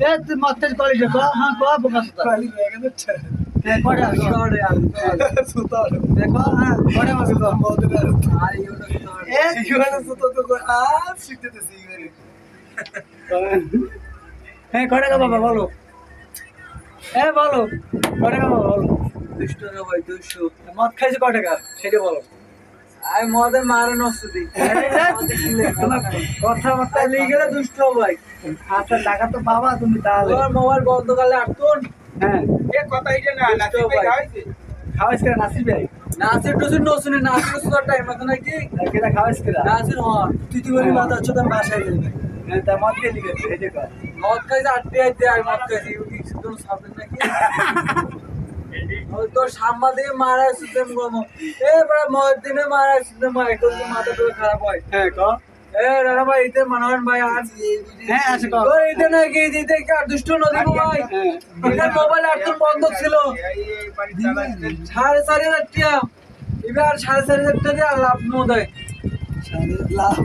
এ তুই মত কলেজ কো হ্যাঁ কো বোকা সুতা কলেজ হয়ে গেছে কোড়ে সুতা দেখো হ্যাঁ কোড়ে মাসে কো আর ইউনো সুতা তো শিখতেছি হ্যাঁ কোড়ে গো বাবা বলো এ বলো কোড়ে গো বাবা বলো 200 টাকা ভাই 200 মদ খাইছে কয় টাকা সেটা বলো আই মদে মারে নষ্ট দি কথাবার্তা নিয়ে গেলে দুষ্ট ভাই আচ্ছা টাকা তো বাবা তুমি তাহলে তোর মোবাইল বন্ধ করলে আটতুন হ্যাঁ এ কথা এইটা না নাসির ভাই খাইছে খাওয়াইছ করে নাসির ভাই নাসির টুসির নো শুনে নাসির সুতার টাইম আছে নাকি কেটা খাওয়াইছ করে নাসির হন তুই তুই বলি মাথা চোদা বাসায় যাবে হ্যাঁ তা মদ খেয়ে লিখে এই যে কর মদ খাইছে আটটি আইতে আর মদ খাইছে ইউটি শুধু সাবধান নাকি ওই তোর সাম্বা দিয়ে মারা সুতম গমো এ বড় মদ দিনে মারা সুতম ভাই তোর মাথা তো খারাপ হয় হ্যাঁ ক এ রানা ভাই ইতে মানহান ভাই আর হ্যাঁ আছে ক ওই ইতে নাকি দিতে কি আর দুষ্ট নদী ভাই এটা মোবাইল আর তোর বন্ধ ছিল 4.5 লাখ টাকা এবার 4.5 লাখ টাকা লাভ মনে হয় লাভ